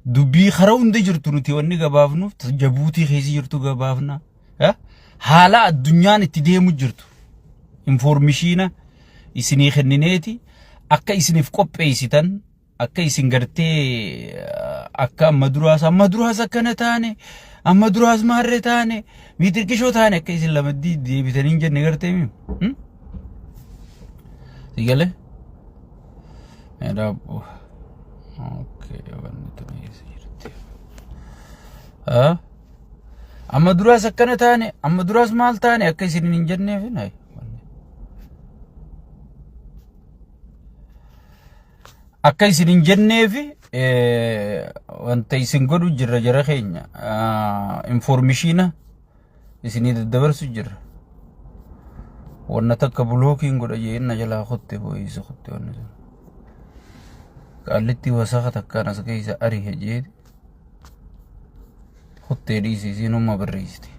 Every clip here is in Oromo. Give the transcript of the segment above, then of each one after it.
dubbii karaa hunda jirtu nuti wanni gabaafnuuf Jabuutii keessa jirtu gabaafna haala addunyaan itti deemu jirtu informationa isinii kennineeti akka isiniif qopheessitan akka isin gartee akka amma duraas akkana taane amma duraas maarree taane miitirkishoo taane akka isin lamaddii deebitanii jenne gartee mi sigale Edabbo okay wanni tumeesi jirti amma duraas akkana taane amma duraas maal taane akka isin hin jenneef nay akka isin hin jenneef wanta isin godhu jirra jara keenya informationa isinii daddabarsu jirra wanna takka blocking godha jeenna jalaa qotte boyisa qotte wanna qaalitti wasaqa takkaan as keessa arihe jeeti qotte dhiisi isinuma barreessite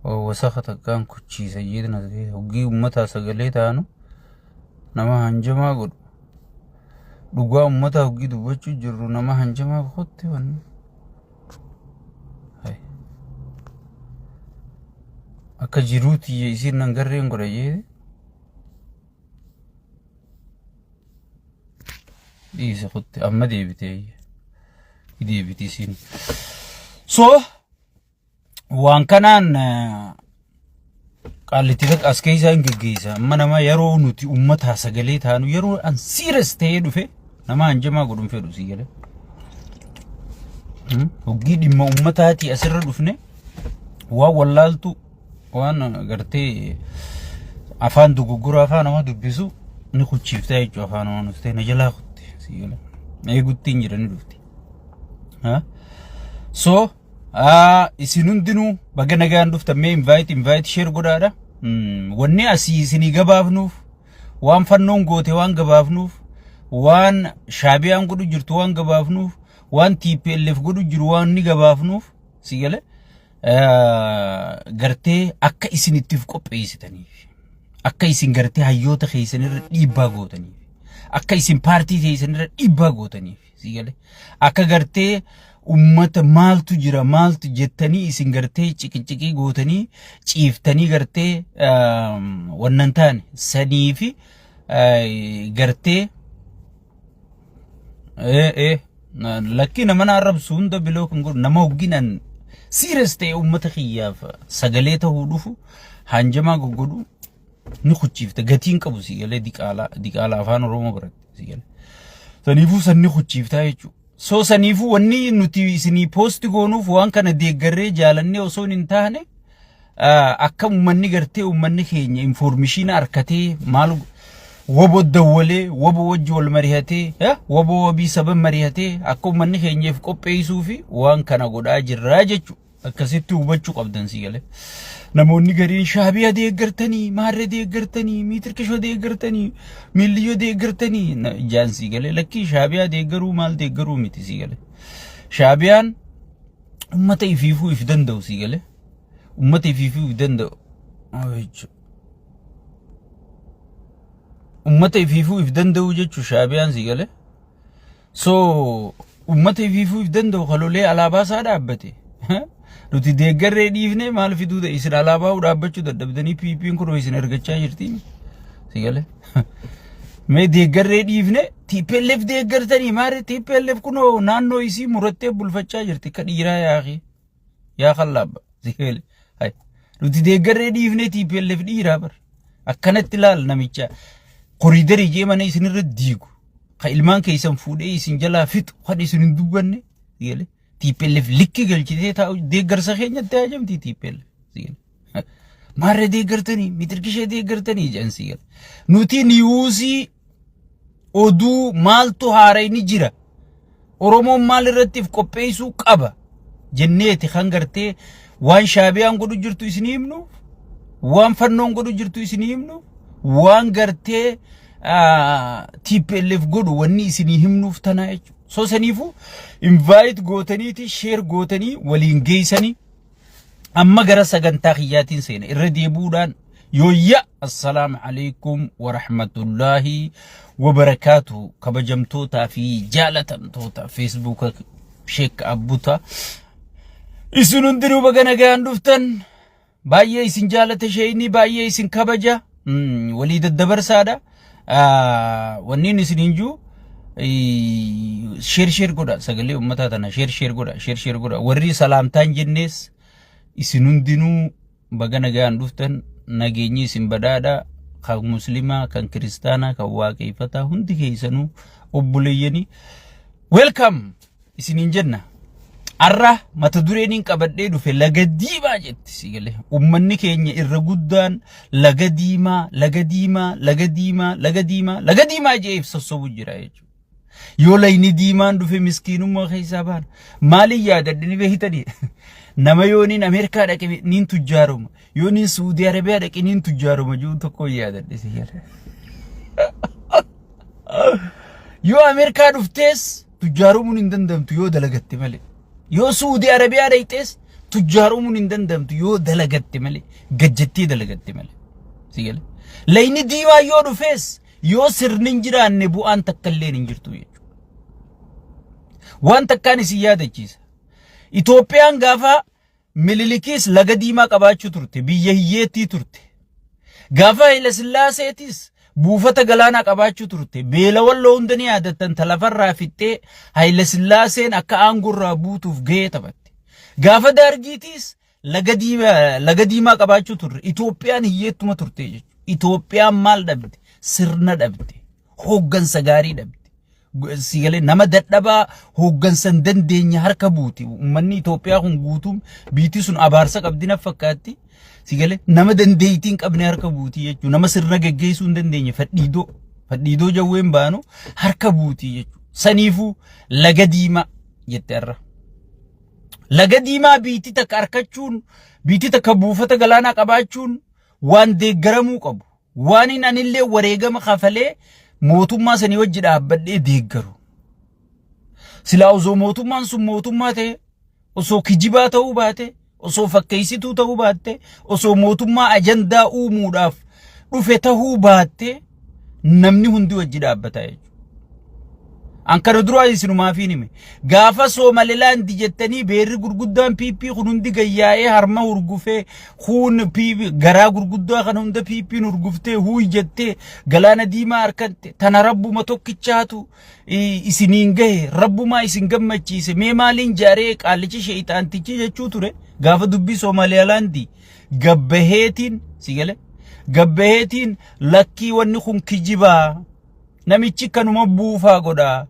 wasaqa takkaan kuchiisa jeetna hogii ummataa sagalee taanu nama hanjamaa godhu dhugaa ummataa hogii dubbachuu jirru nama hanjamaa qotte wanni akka jiruuti isin nan garreen godha jeeti dhiise qotte amma deebite isin so waan kanaan qaalitti as keessa hin geggeessa amma nama yeroo nuti ummataa sagalee taanu yeroo an serious ta'ee dhufe nama hanjamaa godhuun fedhu si gale hogii dhimma ummataati asirra dhufne waan wallaaltu waan gartee afaan duguggura afaan nama dubbisu ni kuchiiftaa jechuudha afaan nama nuti na jalaa kutte si gale eegutti hin jirani dhufti so isin hundinuu baga nagaan dhuftamee invite share godhaadha wanni asii isinii gabaafnuuf waan fannoon goote waan gabaafnuuf waan shaabiyaan godhu jirtu waan gabaafnuuf waan TPLF godhu jiru waan ni gabaafnuuf si gale gartee akka isin ittiif qopheessitaniif akka isin gartee hayyoota keessanirra dhiibbaa gootaniif akka isin paartii keessanirra dhiibbaa gootaniif si gale akka gartee ummata maaltu jira maaltu jettanii isin gartee ciqinciqii gootanii ciiftanii gartee wannan taane sanii fi gartee lakki nama na arrabsu hunda biloo kan godhu nama hogginan serious ta'e ummata kiyyaaf sagalee ta'uu dhufu hanjamaa godhu ni kuchiifta gatiin qabu si galee diqaalaa afaan oromoo biratti si galee saniifuu sanni kuchiiftaa jechuudha so saniifuu wanni nuti isinii post goonuuf waan kana deeggarree jaalannee osoo hin taane akka ummanni gartee ummanni keenya informationa arkatee maal wabo dawwalee wabo wajji wal marihatee wabo wabii saban marihatee akka ummanni keenyaaf qopheessuu fi waan kana godhaa jirraa jechuudha akkasitti hubachuu qabdan si galee namoonni gariin shaabiyaa deeggartanii maarree deeggartanii miitirkishoo deeggartanii miilliyoo deeggartanii jaan si galee lakkii shaabiyaa deeggaruu maal deeggaruu miti si galee shaabiyaan ummata ifiifuu if danda'u si galee ummata ifiifuu if danda'u ummata ifiifuu if danda'u jechuu shaabiyaan si galee so ummata ifiifuu if danda'u kalolee alaabaa isaa dhaabbate nuti deeggarree dhiifne maal fiduu ta'e isin alaabaa dhaabbachuu dadhabdanii PP'n kun isin ergachaa jirtiin si galee mee deeggarree dhiifne TPLF deeggartanii maare TPLF kun naannoo isii murattee bulfachaa jirti ka dhiiraa yaa khallaaba si galee hay nuti deeggarree dhiifne TPLF dhiiraa bar akkanatti laal namicha koriidarii jeemana isinirra diigu ka ilmaan keessan fuudhee isin jalaa fixu kan isin hin dubbanne si galee TPLF likki galchitee taa'u deeggarsa keenyatti ajamti TPLF maarree deeggartanii miitirkishee deeggartanii jedhansi gala nuti niyuusii oduu maaltu haarayni jira oromoon maal irrattiif qopheessuu qaba jenneeti kan gartee waan shaabiyaan godhu jirtu isin himnuuf waan fannoon godhu jirtu isin himnuuf waan gartee TPLF godhu wanni isin himnuuf tanaa jechuudha so saniifu invite gootaniiti share gootanii waliin geessanii amma gara sagantaa kiyyaatiin seena irra deebuudhaan يويا السلام عليكم ورحمة الله وبركاته كبجمتوتا في جالة توتا فيسبوك شيك أبوتا إسنون دنو بغانا غان دفتن باية إسن جالة شيني باية إسن كبجا وليد الدبر سادا ونين إسن إنجو شير قدا سقلي أمتاتنا شير قدا وري سلامتان جنس إسنون دنو بغانا غان دفتن nageenyi isin badhaadha kan muslima kan kristaana kan waaqeffata hundi keessanu obboleeyyani welcome isinin jenna arra mata dureeniin qabadhee dhufe laga diimaa jetti sigale ummanni keenya irra guddaan laga diimaa jee ibsassobu jira jechuudha yoo layni diimaan dhufe miskiinummaa keessaa baan maali yaadadhani beektanii nama yooniin Ameerikaa dhaqe niin tujjaaruma yooniin Saudi Arabiyaa dhaqe niin tujjaaruma jiru tokko yaadadhe sigale yoo Ameerikaa dhuftees tujjaarumuun hin dandamtu yoo dalagatte malee yoo Saudi Arabiyaa dhaqxees tujjaarumuun hin dandamtu yoo dalagatte malee gajjattii dalagatte malee sigale layni diimaa yoo dhufees yoo sirnin jiraanne bu'aan takkalleen hin jirtu jechuudha waan takkaan isin yaadachiisa Itoophiyaan gaafa Mililikis laga diimaa qabaachuu turte biyya hiyyeettii turte gaafa Haile Sillaaseetis buufata galaanaa qabaachuu turte beelawalloo hundanii yaadattan talafarraa fixxee Haile Sillaaseen akka aangorraa buutuuf gahee taphatte gaafa Dargiitis laga diimaa qabaachuu turte Itoophiyaan hiyyeettuma turte jechuudha Itoophiyaan maal dhabde sirna dhabde hooggansa gaarii dhabde sigale nama dadhabaa hooggansan dandeenya harka buuti ummanni Itoophiyaa kun guutum biitii sun abaarsa qabdina fakkaatti sigale nama dandeeytiin qabne harka buuti jechuudha nama sirna geggeessuu hin dandeenye fadhiidoo jawween baanu harka buuti jechuudha saniifuu laga diimaa jette arra laga diimaa biitii takka harkachuun biitii takka buufata galaanaa qabaachuun waan deeggaramuu qabu waan hin anillee wareegama kafalee mootummaa sanii wajji dhaabbadhee deeggaru silaa osoo mootummaan sun mootummaa ta'e osoo kijibaa ta'uu baate osoo fakkeessituu ta'uu baatte osoo mootummaa ajandaa uumuudhaaf dhufe ta'uu baatte namni hundi wajji dhaabbataa jechuudha ankara duraa isinumaa fi nime gaafa Somaliland jettanii beerri gurguddaan PP kun hundi gayyaa'ee harma urgufee kun PP garaa gurguddaa kan hunda PP urguftee huuy jettee galaana diimaa harkatte tana rabbuma tokkichaatu isiniin gahe rabbuma isin gammachiise mee maaliin jaaree qaalichi sheeyxaantichi jechuu ture gaafa dubbii Somaliland gabbaheetiin sigale gabbaheetiin lakkii wanni kun kijibaa namichi kanuma buufaa godhaa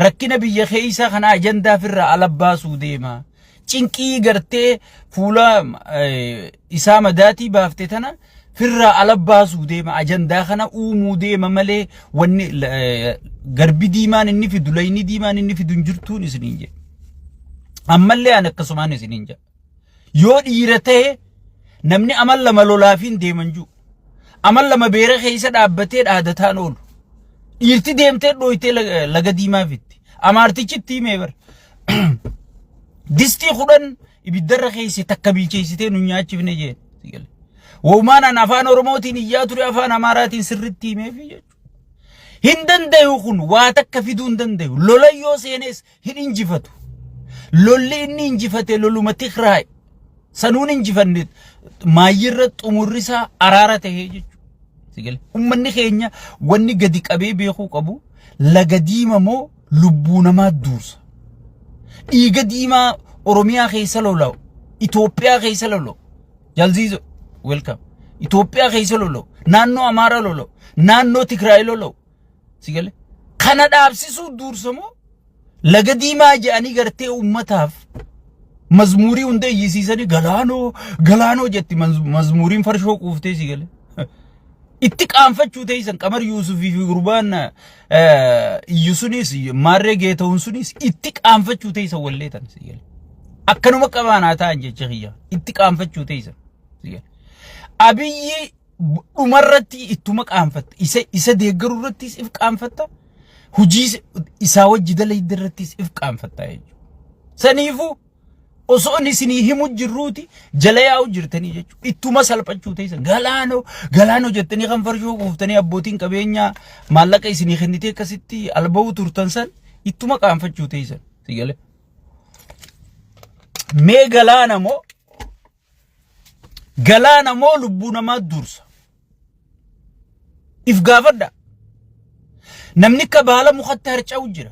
rakkina biyya keessa kana ajandaa firra alabbaasuu deema cinqii gartee fuula isaa madaatii baaftee tana firra alabbaasuu deema ajandaa kana uumuu deema malee wanni garbi diimaan inni fidu layni diimaan inni fidu jirtuun isiniin jedhe ammallee an akkasumaan isiniin jedhe yoo dhiira ta'e namni amal lama lolaafiin deeman jiru amal lama beera keessa dhaabbatee dhaadataan oolu dhiirti deemtee dhooytee laga diimaa fitti amaartichitti himee bar distii kudhan ibiddarra keessa takka bilcheessitee nu nyaachifne jee sigale waumaan an afaan oromootiin iyyaa ture afaan amaaraatiin sirritti himeef jechuudha hin dandayu kun waa takka fiduu hin dandayu lola yoo seenes hin injifatu lolli inni injifate loluma Tigraay sanuun injifanne maayyirra xumurrisaa araara tahee jechuudha sigale ummanni keenya wanni gadi qabee beekuu qabu laga diimaa moo lubbuu namaa duursa dhiiga diimaa Oromiyaa keessa lola'u Itoophiyaa keessa lola'u jalziizo welcome Itoophiyaa keessa lola'u naannoo Amaaraa lola'u naannoo Tigraay lola'u sigale kana dhaabsisuu duursa moo laga diimaa jedhanii gartee ummataaf mazmuurii hunda iyyisiisanii galaanoo jetti mazmuuriin farshoo quuftee sigale itti qaanfachuu teessan Qamar Yuusufii fi gurbaan iyyusunis maarree geeta'uun sunis itti qaanfachuu teessan walleetan sigale akkanuma qabaanaa ta'an jecha kiyya itti qaanfachuu teessan sigale Abiyyi dhumarratti ittuma qaanfatta isa deeggaruu irrattis if qaanfatta hujii isaa wajji dalayidda irrattis if qaanfatta jechuudha saniifuu osoo isinii himu jirruuti jala yaa'u jirtanii jechuudha. Ittuma salphachuu teessan galaanoo jettanii kan farshoo kuuftanii abbootiin qabeenyaa maallaqa isinii kennitee akkasitti alba'uu turtan san ittuma qaanfachuu teessan. Sigalee. Mee galaana moo lubbuu namaa dursa. If gaafadha. Namni akka baala mukatti harca'u jira.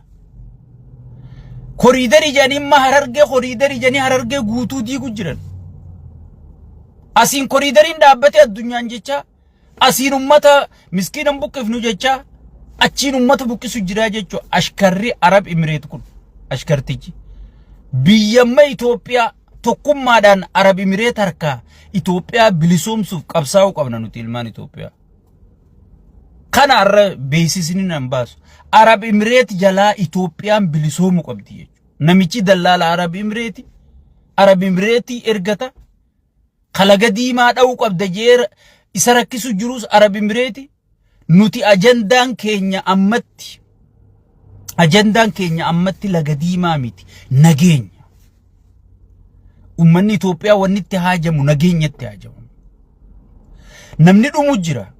Koriidari janii harargee koriidari janii harargee guutuu diigu jiran. Asiin koriidariin dhaabbate addunyaan jecha asiin ummata miskiinan buqqifnu jecha achiin ummata buqqisu jira jechuudha. Ashkarri Arab Emireet kun ashkartichi biyyamma Itoophiyaa tokkummaadhaan Arab Emireet harkaa Itoophiyaa bilisoomsuuf qabsaa'uu qabna nuti ilmaan Itoophiyaa. Kana arra beeksisni nan baasu. Arab Emireet jalaa Itoophiyaan bilisoomuu qabdi jechuudha. Namichi dallaala Arab Emireetii ergata kalaga diimaa dha'uu qabda jeera isa rakkisu jirus Arab Emireetii nuti ajandaan keenya ammatti laga diimaa miti nageenya. Ummanni Itoophiyaa wanni itti haajamu nageenyatti haajamu. Namni dhumu jira.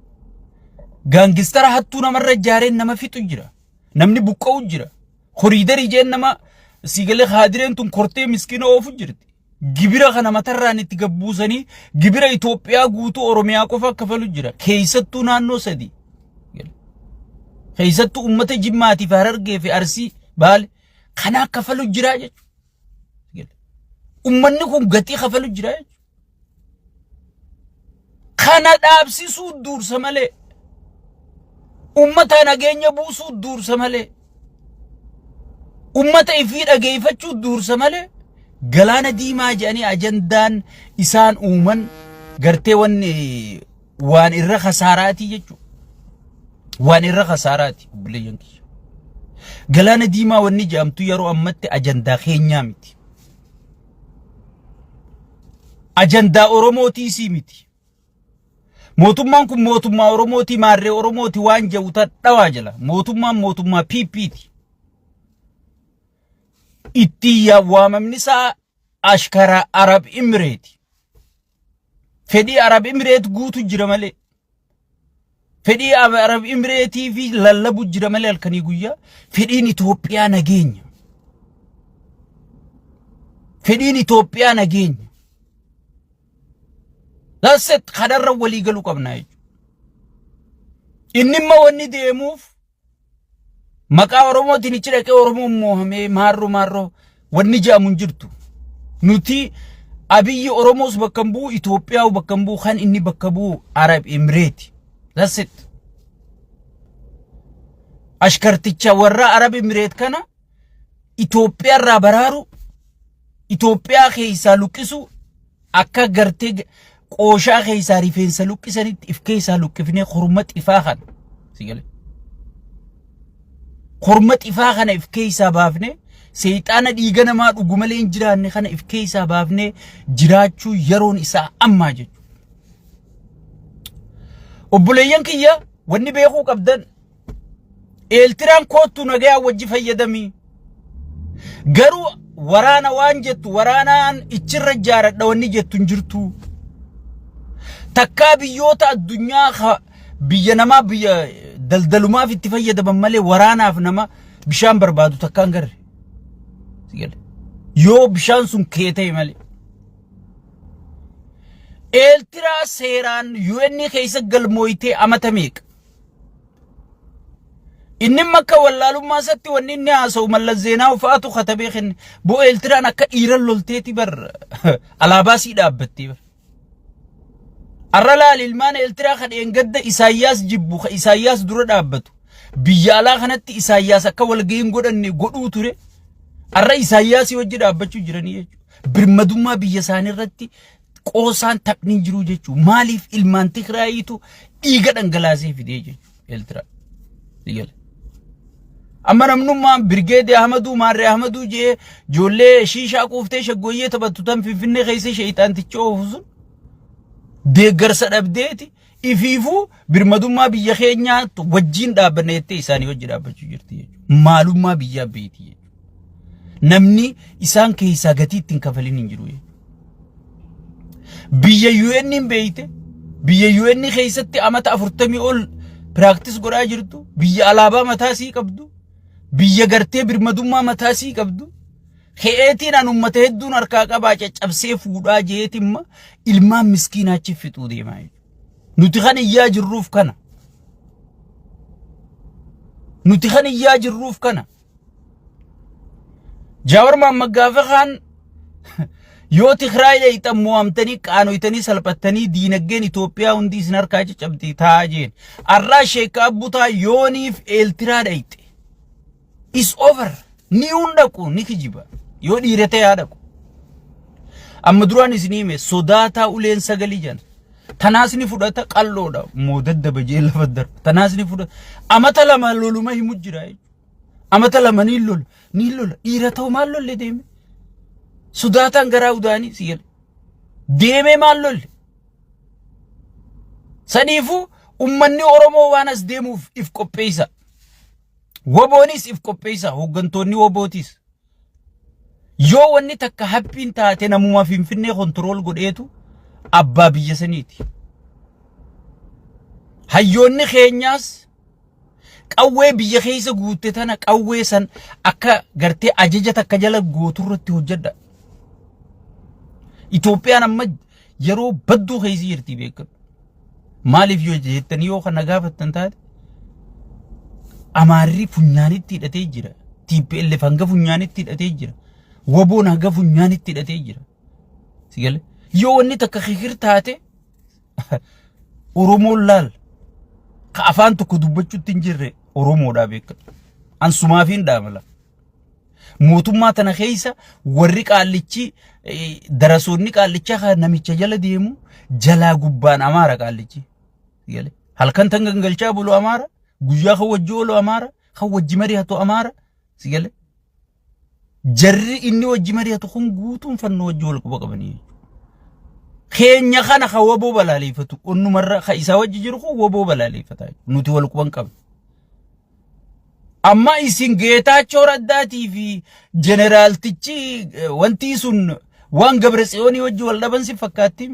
Gaangistara hattuu namarra jaareen nama fixu jira. Namni buqqa'u jira. Koriidari jeen nama sigalee haadireen tun kortee miskiina oofu jirti. Gibira kana matarraan itti gabbuusanii gibira Itoophiyaa guutuu Oromiyaa qofa kafalu jira. Keessattuu naannoo sadii. Keessattuu uummata Jimmaatii fi Harargee fi Arsii Baale kana kafalu jira jechuudha. Uummanni kun gatii kafalu jira jechuudha. Kana dhaabsisuu dursa malee. Ummata nageenya buusuu dursa malee. Ummata ifii dhageeffachuu dursa malee. Galaana diimaa jedhanii ajandaan isaan uuman gartee waan irra khasaaraati jechuudha. Waan irra khasaaraati obboleeyyan kiyya. Galaana diimaa wanni jedhamtu yeroo ammatti ajandaa keenyaa miti. Ajandaa Oromootii miti. Mootummaan kun mootummaa Oromooti maarree Oromooti waan jedhu dhawaa jala. Mootummaa PP'ti. Itti waamamni isaa ashkara Arab Emireeti. Fedhii Arab Emireet guutu jira malee. Fedhii Arab Emireetii fi lallabu jira malee halkanii guyyaa. Fedhiin Itoophiyaa nageenya. Fedhiin Itoophiyaa nageenya. Lasset kadarra walii galuu qabna jechuudha. Inni immoo wanni deemuuf maqaa Oromootiin ichi dhaqee Oromoon moohamee maarroo wanni jedhamu hin jirtu. Nuti Abiyyi Oromoos bakka bu'u Itoophiyaa bakka bu'u kan inni bakka bu'u Arab Emireeti. Lasset. Ashkarticha warra Arab Emireet kana Itoophiyaa irraa baraaru Itoophiyaa keessaa luqqisu akka gartee qooshaa keessaa rifeensa luqqisanitti if keessaa luqqifnee korma xifaa kana sigalee korma xifaa kana if keessaa baafnee seexaana dhiiga namaa dhugu malee hin jiraanne kana if keessaa baafnee jiraachuu yeroon isaa ammaa jechuudha. Obboleeyyan kiyya wanni beekuu qabdan Eeltiraan kootu nagaa wajji fayyadamii garuu waraana waan jettu waraanaan ichirra jaaradha wanni jettu hin jirtu. Takka biyyoota addunyaa biyya namaa biyya daldalumaaf itti fayyadaman malee waraanaaf nama bishaan barbaadu takkaan garre. Yoo bishaan sun keetee malee. Eeltiraa seeraan UN keessa galmooytee amata meeqa. Inni makka wallaalummaa isatti wanni inni haasa'u Mallas Zeenaaw fa'aatu katabee kenne boo Eeltiraan akka dhiiran lolteeti bar alaabaa sii dhaabbattee bar. Arrala ilmaan Eeltiraa kadheen gadda Isaayyaas jibbu ka Isaayyaas dura dhaabbatu biyya alaa kanatti Isaayyaas akka walga'iin godhanne godhuu ture arra Isaayyaas wajji dhaabbachuu jiranii jechuudha. Birmadummaa biyya isaanii irratti qoosaan taphni jiru jechuudha. Maaliif ilmaan Tigraayitu dhiiga dhangalaasee fidee jechuudha Eeltiraa. Digale. Amma namnummaan Birgeedee Ahmaduu Maarree Ahmaduu jee ijoollee shiishaa quuftee shaggooyyee taphattu tan Finfinnee keessa sheeyxaanticha oofusun deeggarsa dhabdeeti ifiifuu birmadummaa biyya keenyaa wajjiin dhaabbanne jettee isaanii wajji dhaabbachuu jirti jechuudha. Maalummaa biyyaa beeti jechuudha. namni isaan keessaa gatii ittiin kafalin hin jiru. Biyya UN beeyte biyya UN keessatti amata 40 ol practice godhaa jirtu biyya alaabaa mataa sii qabdu biyya gartee birmadummaa mataa sii qabdu heetiin an ummata hedduun harkaa qabaa caccabsee fuudhaa jeetimma ilmaan miskiinaachi fixuu deemaa nuti kan iyyaa jirruuf kana nuti kan iyyaa jirruuf kana Jawaar Mohammad gaafa kan yoo Tigraay leeytan mo'amtanii qaanoytanii salphattanii diinagdeen Itoophiyaa hundi isin harkaa caccabdee taa'aa jeen arraa Sheek Abbutaa yooniif Eeltiraa dhayte is over ni hundaqu ni kijiba yoo dhiirate yaadaqu amma duraan isin hime sodaataa uleen sagalii jan tanaas ni fudhata qalloodha moodaddaba jee lafa darba tanaas ni fudhata amata lama loluma himu jira amata lama ni lola dhiira ta'u maal lolle deeme sodaataan garaa udaanii siyal deeme maal lolle saniifu ummanni Oromoo waan as deemuuf if qopheessa waboonis if qopheessa hoggantoonni wabootis yoo wanni takka happiin taate namuma Finfinnee kontrool godheetu abbaa biyya saniiti hayyoonni keenyaas qawwee biyya keessa guutte tana qawwee san akka gartee ajaja takka jala gooturratti hojjedha Itoophiyaan amma yeroo badduu keessa jirti beekatu maaliif yoo jettanii yoo kana gaafattan taate Amaarri funyaanitti hidhatee jira TPLF hanga funyaanitti hidhatee jira waboon hanga funyaanitti hidhatee jira sigale yoo wanni takka khikir taate Oromoon laal ka afaan tokko dubbachuutti hin jirre Oromoodhaa beekatu ansumaafiin dhaamala mootummaa tana keessa warri qaallichi darasoonni qaallicha kan namicha jala deemu jalaa gubbaan Amaara qaallichi sigale halkan tan gangalchaa bulu Amaara guyyaa kan wajji oolu Amaara kan wajji mari'atu Amaara sigale jarri inni wajji mari'atu kun guutuun fannoo wajji wal quba qabanii keenya kana kan waboo balaaleffatu onnumarra kan isaa wajji jiru kun waboo balaaleffata nuti wal quban qabna amma isin Geetaachoo Raddaatii fi Jeneraaltichi wanti sun waan Gabratsiyoonii wajji wal dhaban si fakkaatti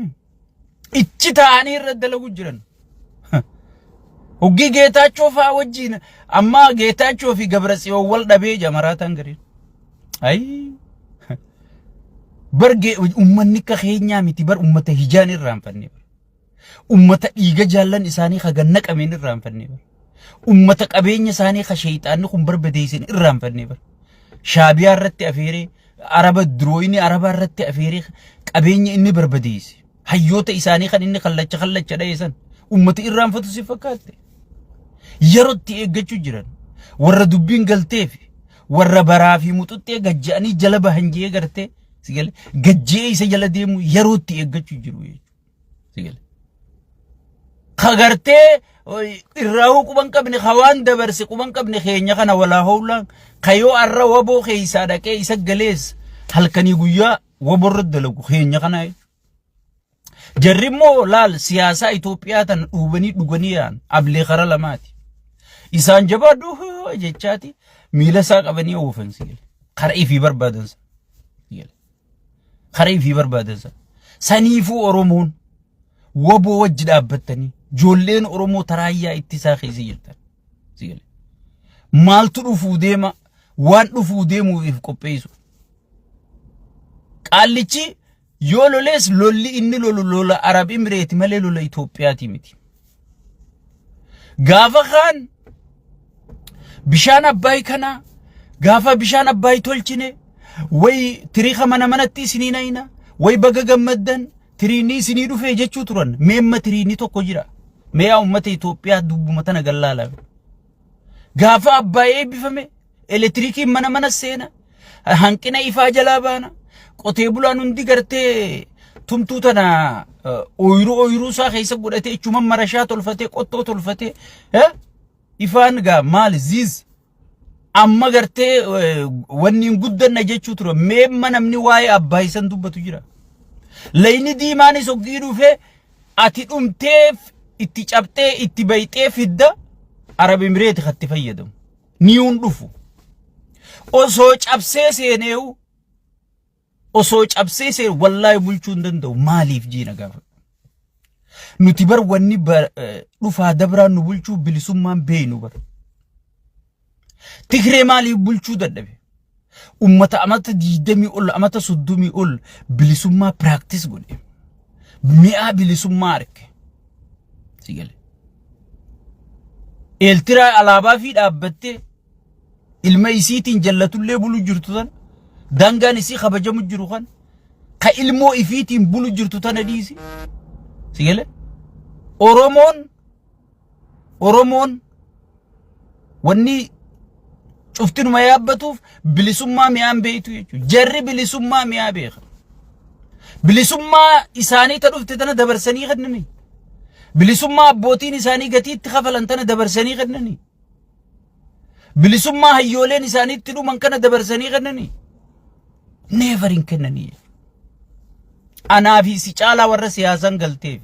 ichi ta'anii irra dalagu jiran Hoggi Geetaachoo faa wajjin amma Geetaachoo fi Gabratsiyoon wal dhabee jamaraatan gariin ay barge ummanni ka keenyaa miti bar ummata hijaan irraanfanne ummata dhiiga jaallan isaanii ka ganna qabeen irraanfanne ummata qabeenya isaanii ka shayxaanni kun barbadeessin irraanfanne Shaabiyaa irratti afeeree Araba durooyini Araba irratti afeeree qabeenya inni barbadeesse hayyoota isaanii kan inni kallacha dhayeessan ummati irraanfatu si fakkaate yerootti eeggachuu jiran warra dubbiin galteef warra baraa fi muxuxxee gajja'anii jala bahan jee gartee sigale gajjee isa jala deemu yerootti eeggachuu jiru sigale kagartee irraahu quban qabne khawaan dabarse quban qabne keenya kana wala hawlan kayo arra waboo keeysa dhaqee isa galees halkanii guyyaa waborra dalagu keenya kana jarrimmoo laal siyaasa Itoophiyaa tan dhuubanii dhuganiyaan ablee khara lamaati isaan jabaadhu jechaati miila isaa qabanii oofan sigale karaa fi barbaadansa sigale karaa fi barbaadansa saniifuu Oromoon waboo wajji dhaabbatanii joolleen Oromoo taraayyaa ittisaa keessa jirtan sigale maaltu dhufuu deema waan dhufuu deemuuf qopheessu qaallichi yoo loles lolli inni lola Arab Emirate malee lola Itoophiyaati miti gaafa kan bishaan Abbaay kana gaafa bishaan Abbaay tolchine way tiriika manatti isiniinayna way baga gammaddan tiriini isinii dhufee jechuu turan meemma tiriini tokko jira meeyaa ummata Itoophiyaa dubbuma tana gallaala gaafa Abbaay eebbifame elektiriikiin mana seena hanqina ifaa jalaa baana qotee bulaan hundi gartee tumtuu tana ooyiruu isaa keessa godhatee ichuma marashaa tolfatee qottoo tolfatee ifaan gaa maal ziz amma gartee wanni guddanna jechuu tura meemma namni waa'ee Abbaay san dubbatu jira layni diimaanis oggii dhufee ati dhumteef itti cabxee itti bayxee fidda Arab Emirate khatti fayyadamu niyuun dhufu osoo cabsee seeneewu osoo cabsee seen wallahi bulchuu hin danda'u maaliif jiina gaafa nuti bar wanni dhufaa dabraan nu bulchuu bilisummaan beeynu bar Tigree maaliif bulchuu dadhabe ummata amata 20 ol amata 30 ol bilisummaa practice godhe mi'a bilisummaa arke sigale Eertiraa alaabaa fi dhaabbattee ilma isiitiin jallatullee bulu jirtu tan dangaan isii kabajamu jiru kan ka ilmoo ifiitiin bulu jirtu tan adiisi sigale Oromoon wanni cuftinu ma yaabbatuuf bilisummaa mi'aan beeytu jechuudha jarri bilisummaa mi'aa beeka bilisummaa isaanii ta dhufte tana dabarsanii kennanii bilisummaa abbootiin isaanii gatiitti kafalan tana dabarsanii kennanii bilisummaa hayyooleen isaaniitti dhuman kana dabarsanii kennanii never hin kennanii anaa fi si caalaa warra siyaasan galteef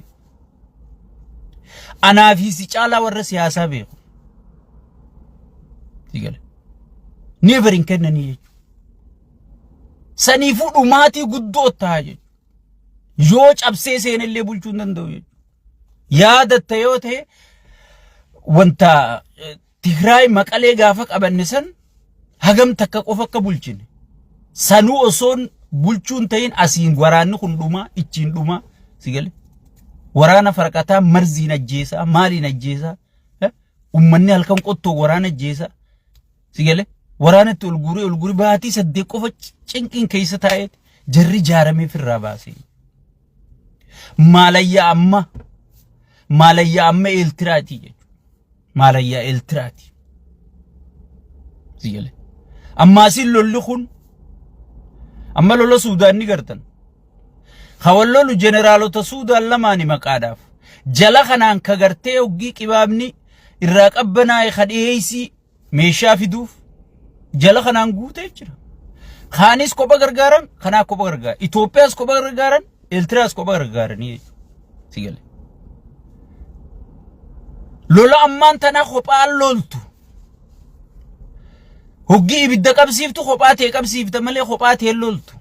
anaa fi si caalaa warra siyaasaa beeku sigale never hin kennanii saniifuu dhumaatii guddoo ta'a yoo cabsee seenillee bulchuu hin danda'u yaadatta yoo ta'e wanta Tigraay Maqalee gaafa qabanne san hagam takka qofa akka bulchine sanuu osoon bulchuun ta'in asiin waraanni kun dhumaa ichiin dhumaa sigale waraana farqataa marziin ajjeesaa maaliin ajjeesaa ummanni halkan qottoo waraana ajjeesaa sigale waraanatti ulguri baatii 8 qofa cinqiin keessa taa'ee jarri jaaramee firraa baasee maalayyaa amma Eertiraati jechuudha maalayyaa Eertiraati sigale ammaasin lolli kun amma lola Suudaan ni gartan hawallolu generaalota Suudaan lamaani maqaadhaaf jala kanaan ka gartee hoggii qibaabni irraa qabbanaa'e kadheeysi meeshaa fiduuf jala kanaan guutee jira kaanis kopha gargaaran kanaa kopha gargaaran Itoophiyaas kopha gargaaran Eertiraas kopha gargaaranii sigale lola ammaan tana kophaan loltu hoggii ibidda qabsiiftu kophaa ta'e qabsiifta malee kophaa ta'e loltu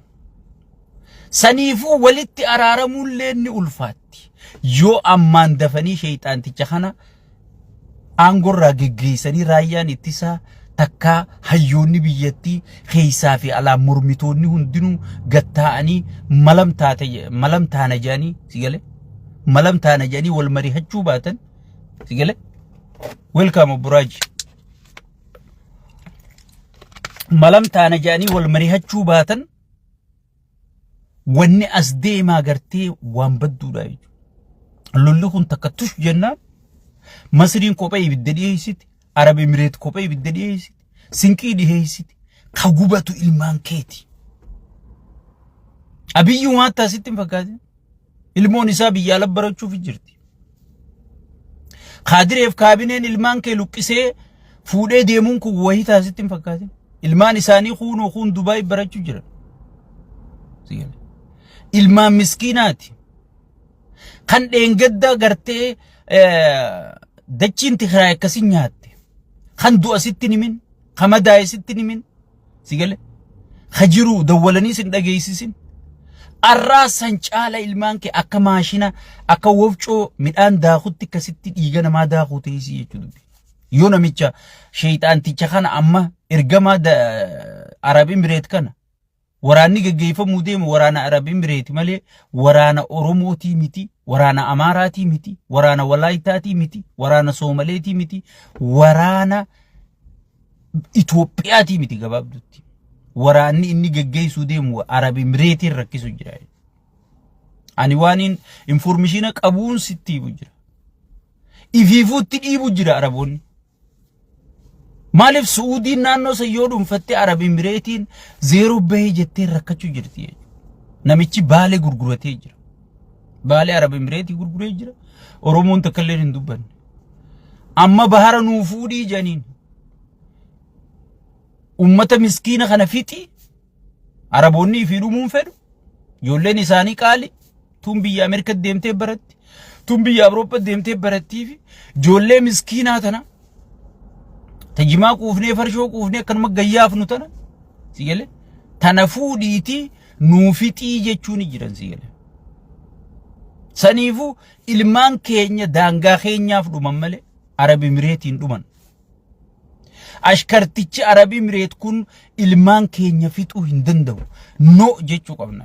saniifuu walitti araaramuullee ni ulfaatti yoo ammaan dafanii sheeyxaanticha kana aangorraa geggeessanii raayyaan ittisaa takka hayyoonni biyyattii keessaa fi alaa mormitoonni hundinuu gattaa'anii malam taana jaanii sigale malam taana jaanii wal marihachuu baatan sigale welcome Buraaji malam taana jaanii wal marihachuu baatan wanni as deemaa gartee waan badduudha lolli kun takka tush jennaan Masriin kophee ibidda dhiyeessiti Arab Emirates kophee ibidda dhiyeessiti sinqii dhiyeessiti ka gubatu ilmaan keeti Abiyyuu waan taasitti hin fakkaatin ilmoon isaa biyya ala barachuuf jirti Khadireef kaabineen ilmaan kee luqqisee fuudhee deemuun kun wahii taasitti hin fakkaatin ilmaan isaanii kun Dubaay barachuu jiran ilmaan miskiinaati kan dheengadda gartee dachiin Tigraay akkasin nyaatte kan du'a sitti nimin kama daa'e sitti nimin sigale khajiru dawwalanii sin dhageessisin arraasan caala ilmaan kee akka maashina akka wofcoo midhaan daakutti akkasitti dhiiga namaa daakuu teessii jechuudha yoo namicha sheeyxaanticha kana amma ergamaa Arab Emirates kana waraanni geggeeffamuu deemu waraana Arab Emirates malee waraana Oromootii miti waraana Amaaraatii miti waraana Walaayitaatii miti waraana Soomaleetii miti waraana Itoophiyaatii miti gabaabdutti waraanni inni geggeessuu deemu Arab Emirates rakkisu jira ani waanin information qabuun sitti bujira ifiifuutti dhiibu jira Araboonni Malif Saudi naannoo sayyoodun fatte Arab Emirates zero bay jettee rakkachuu jirti namichi baale gurguratee jira baale Arab Emirates gurguree jira Oromoon takkallee hin dubbanne amma bahara nuu fuudhii janiin ummata miskiina kana fixi Araboonni fi dhumuun fedhu ijoolleen isaanii qaali tun biyya Ameerika deemtee baratti tun biyya Awurooppaa deemtee barattii fi ijoollee miskiinaa tana tajimaa quufnee farshoo quufnee akkanuma gayyaaf nu tana sigale tana fuudhiiti nuufixii jechuun jiran sigale saniifu ilmaan keenya daangaa keenyaaf dhuman malee Arabi Emireetiin dhuman ashkartichi Arabi Emireet kun ilmaan keenya fixuu hin danda'u no jechuu qabna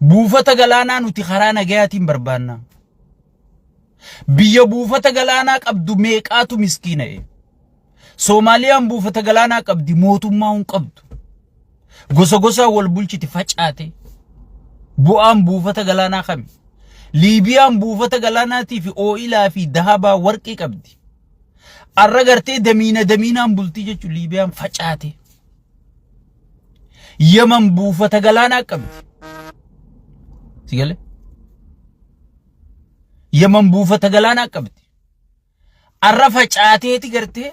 buufata galaanaa nuti karaa nagayaatiin barbaanna biyya buufata galaanaa qabdu meeqaatu miskiina'e Soomaaliyaan buufata galaanaa qabdi mootummaa hun qabdu gosa gosa wal bulchiti facaate bu'aan buufata galaanaa kami Liibiyaan buufata galaanaatii fi ooyilaa fi dahabaa warqii qabdi arra gartee damiinaan bultii jechuun Liibiyaan facaate Yaman buufata galaanaa qabdi sigale Yaman buufata galaanaa qabdi arra facaateeti gartee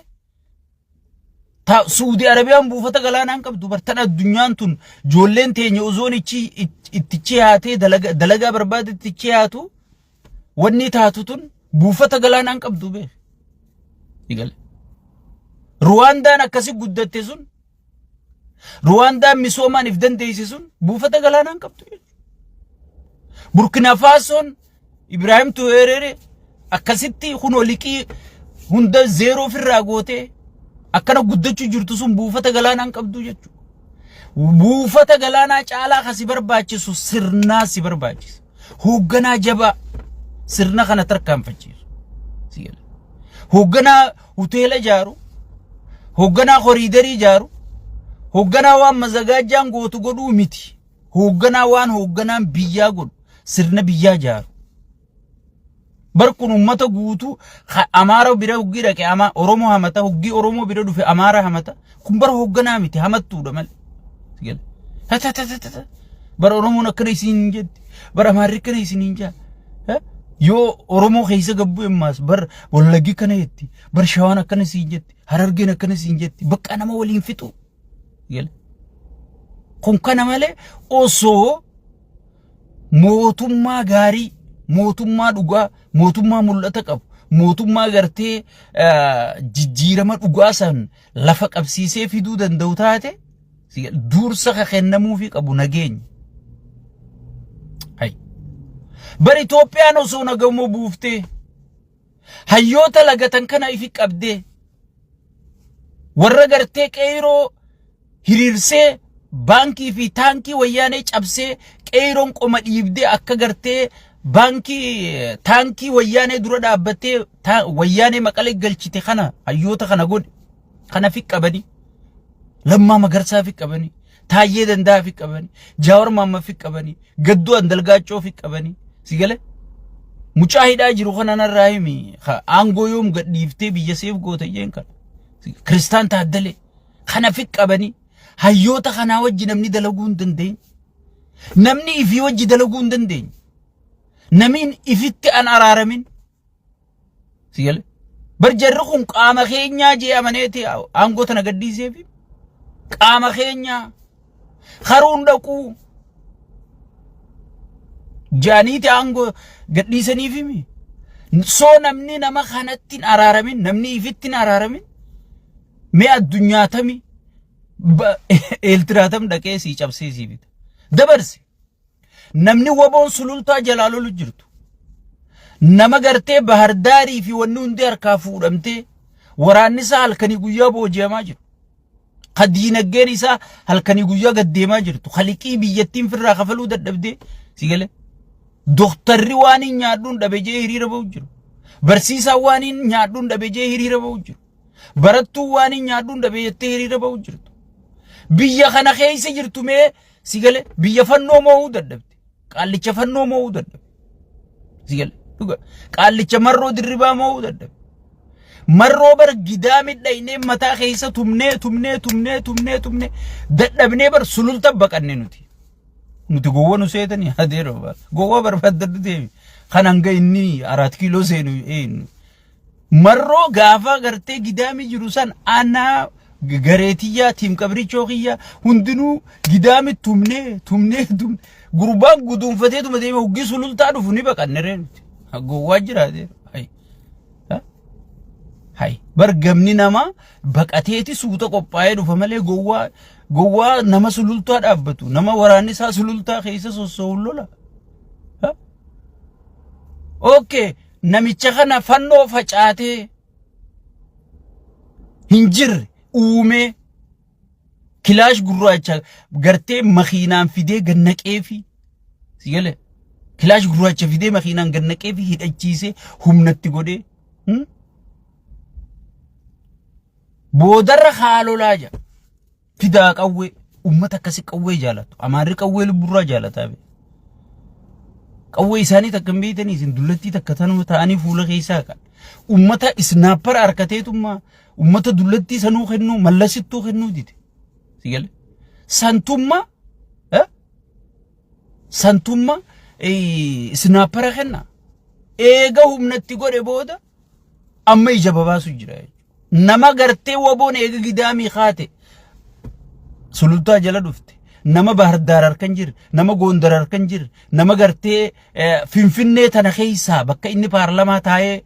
ta Saudi Arabiyaan buufata galaanaa qabdu bartan addunyaan tun joolleen teenya uzoon ittichi haatee dalagaa barbaade ittichi haatu wanni taatu tun buufata galaanaa qabdu be sigale Ruwandaan akkasi guddatte sun Ruwandaan misoomaan if dandeeyse sun buufata galaanaa qabdu Burkina Fasoon Ibrahim Traoré akkasitti kunoo liqii hunda zero firraa gootee akkana guddachuu jirtu sun buufata galaanaa qabdu jechuudha buufata galaanaa caalaa kasi barbaachisu sirnaa si barbaachisa hoogganaa jabaa sirna kana tarkaanfachiisu sigale hoogganaa hoteela jaaru hoogganaa koriidarii jaaru hoogganaa waan mazagaajaan gootu godhuu miti hoogganaa waan hoogganaan biyyaa godhu sirna biyyaa jaaru barkun ummata guutu Amaara bira huggi dhaqe Oromoo hamata huggi Oromoo bira dhufe Amaara hamata kun bar hoogganaa miti hamattuudha malee sigale bar Oromoon akkana isin jetti bar Amaarri kana isin jaa yoo Oromoo keessa gabbu emmaas bar Wallaggi kana jetti bar Shawaan akkana isin jetti Harargeen akkana isin jetti bakka nama waliin fixu sigale kun kana malee osoo mootummaa gaarii mootummaa dhugaa mootummaa mul'ata qabu mootummaa gartee jijjiirama dhugaa san lafa qabsiisee fiduu danda'u taate dursa ka kennamuufi qabu nageenya hay bar Itoophiyaan osoo nagamoo buuftee hayyoota lagatan kana ifi qabdee warra gartee qeyroo hiriirsee baankii fi taankii wayyaanee cabsee qeyroon qoma dhiibdee akka gartee baankii taankii wayyaanee dura dhaabbattee wayyaanee maqalee galchite kana hayyoota kana godhe kana fi qabani Lammaa Magarsaa fi qabani Taayyee Danda'a fi qabani Jaawar Maammaa fi qabani Gadduu Andalgaachoo fi qabani sigale mucaa hidhaa jiru kana narraa himi aangoo yoom gadhiiftee biyya seef goote jeen kana Kristaan Taaddalee kana fi qabani hayyoota kana wajji namni dalaguu hin dandeenye namni ifii wajji dalaguu hin dandeenye namin ifitti an araaramin sigale bar jarri kun qaama keenyaa jee amaneeti aangoo tana gadhiiseef qaama keenyaa haruun dhaquu jaaniiti aangoo gadhiisaniif himi soo namni nama kanatti araaramin namni ifitti araaramin mee addunyaatami eeltiraatam dhaqee sii cabsee sii bita dabarse namni waboon sulultaa jalaalolu jirtu nama gartee bahardaarii fi wanni hundi harkaa fuudhamtee waraanni isaa halkanii guyyaa booji'amaa jiru qadiinaggeen isaa halkanii guyyaa gaddeemaa jirtu khaliqii biyyattiin firraa kafaluu dadhabdee sigale doktarri waan hin nyaadhuun dhabejee hiriira ba'u jiru barsiisaa waan hin nyaadhuun dhabejee hiriira ba'u jiru barattuu waan hin nyaadhuun dhabejettee hiriira ba'u jirtu biyya kana keessa jirtu mee sigale biyya fannoo mo'uu dadhabde qaallicha fannoo mo'uu dadhabde sigale dhuga qaallicha marroo dirribaa mo'uu dadhabde marroo bar gidaami dhaynee mataa keessa tumnee dadhabnee bar sululta baqanne nuti gowwa nu seetanii adeero gowwa barbaadadhu deemi kan hanga inni 4 kiiloo seenu marroo gaafa gartee gidaami jiru san anaa gareetiyyaa tiim qabrichoo kiyyaa hundinuu gidaami tumnee gurbaan guduunfatee tuma deeme huggi sulultaa dhufu ni baqanne ree nuti gowwaa jiraate hay bargamni nama baqateeti suuta qophaa'ee dhufa malee gowwaa nama sulultaa dhaabbatu nama waraanni isaa sulultaa keessa sossoo'u lola. Okay, namicha kana fannoo facaatee hin jirre uume kilaash gurraacha gartee makiinaan fidee gannaqeefi sigale kilaash gurraacha fidee makiinaan gannaqeefi hidhachiisee humnatti godhee boodarra haalolaa jira fidaa qawwee ummata akkasi qawwee jaalatu amaarri qawwee lubburraa jaalataa be qawwee isaanii takkan beeytanii isin dullattii takka tanuma ta'anii fuula keessaa kan ummata isnaapper harkateetummaa ummata dullattii sanuu kennuu mallasittuu kennuu dite sigale santumma isnaapper kenna eega humnatti godhe booda amma ija babaasu jira nama gartee waboon eega gidaamii kaate sulultaa jala dhufte nama Bahardar harkan jir nama Gondar harkan jir nama gartee Finfinnee tana keessa bakka inni paarlamaa taa'ee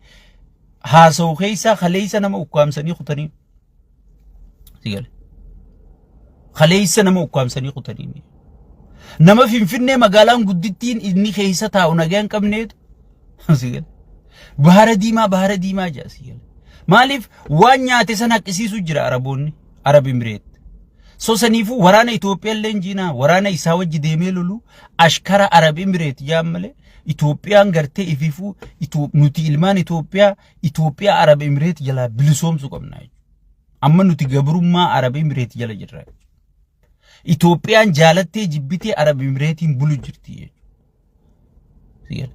haasa'u keessa khaleessa nama ukkaamsanii kutanii sigale khaleessa nama ukkaamsanii kutanii nama Finfinnee magaalaan guddittiin inni keessa taa'u nagaan qabneetu sigale bahara diimaa jaa sigale maaliif waan nyaate sana akkisiisu jira araboonni Arab Emirates so sanifu waraana Itoophiyaa leenjina waraana isaa wajji deemee lolu ashkara Arab Emirates yaamale Itoophiyaan gartee ififu nuti ilmaan Itoophiyaa Arab Emirates jala bilisoomsu qabna amma nuti gabrummaa Arab Emirates jala jirra Itoophiyaan jaalattee jibbitee Arab Emiratesin bulu jirti sigale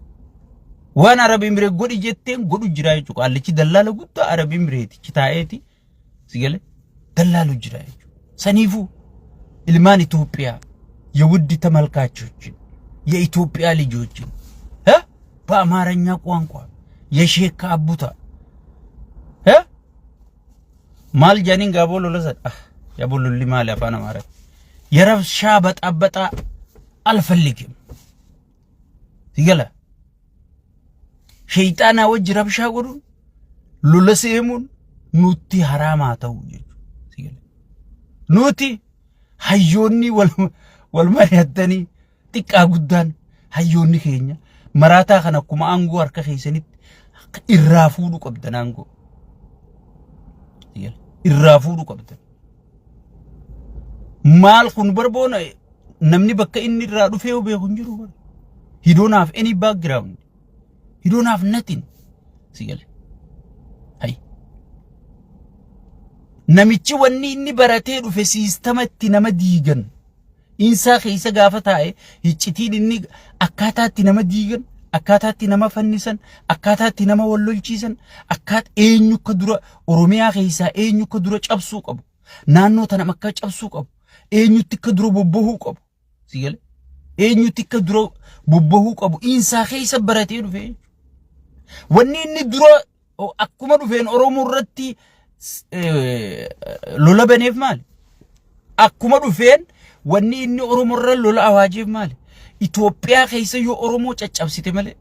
waan Arab Emirates godhi jetteen godhu jira jechuudha qallichi dallaala guddaa Arab Emirates kitaa'eeti sigale dallaalu jira sanifu ilman Ethiopia የውድ ተመልካቾችን የኢትዮጵያ ልጆችን በአማርኛ ቋንቋ የሼክ አቡታ ማል ጃኒን ጋቦሎ ለሰጥ ያቦሉልኝ ማል ያፋና ማረት የረብሻ በጣበጣ አልፈልግም ይገለ ሸይጣና ወጅ ረብሻ ጎዱ ሉለሰሙን ኑቲ ሐራማ ተው ይገለ ኑቲ hayyoonni wal mari'atanii xiqqaa guddaan hayyoonni keenya maraataa kana akkuma aangoo harka keessanitti irraa fuudhu qabdan aangoo irraa fuudhu qabdan maal kun barboona namni bakka inni irraa dhufee beeku hin jiru he don't have any background he don't have nothing sigale hay namichi wanni inni baratee dhufe siistamatti nama diigan insa keessa gaafa taa'e hiccitiin inni akkaataatti nama diigan akkaataatti nama fannisan akkaataatti nama wallolchiisan akkaat eenyu ka dura oromiyaa keessa eenyu ka dura cabsuu qabu naannoo tana makka cabsuu qabu eenyutti ka dura bobbahuu qabu sigale eenyutti ka dura bobbahuu qabu insa keessa baratee dhufe wanni inni dura akkuma dhufeen oromoo irratti lola baneef maali akkuma dhufeen wanni inni oromoo irra lola awaajeef maali Itoophiyaa keessa yoo oromoo caccabsite malee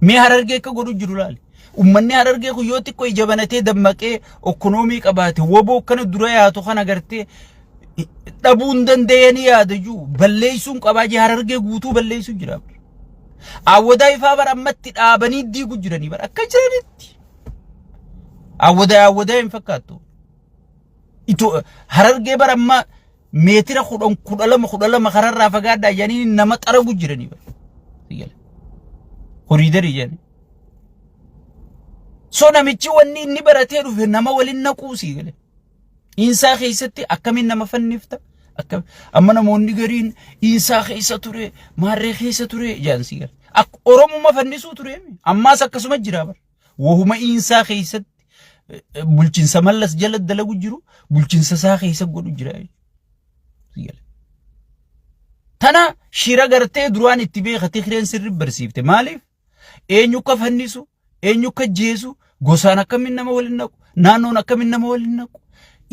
mee Harargee ka godhu jiru laali ummanni Harargee ku yoo xiqqoo ijabanatee dammaqee ekonomii qabaate woboo kana dura yaatu kana gartee dhabuun danda'anii yaadaju balleessuun qabaaje Harargee guutuu balleessuu jira awwadaa ifaa barammatti dhaabanii diigu jiranii bar akka jiranitti awwada hin fakkaatu Harargee baramma meetira kudhalama kararraa fagaadhaa jedhanii nama xaragu jiranii bar sigale horiidari jedhani so namichi wanni inni baratee dhufe nama waliin naquu sigale insaa keessatti akkamiin nama fannifta akkam amma namoonni gariin insaa keessa ture maarree keessa ture jedhan sigale akka oromuma fannisuu ture ammaas akkasuma jira bar wahuma insaa keessatti bulchiinsa mallas jala dalagu jiru bulchiinsa saa keessa godhu jira sigale tana shira gartee duraan itti beekate kireen sirri barsiifte maaliif eenyu ka fannisu eenyu ka jeesu gosaan akkamiin nama waliin naqu naannoon akkamiin nama waliin naqu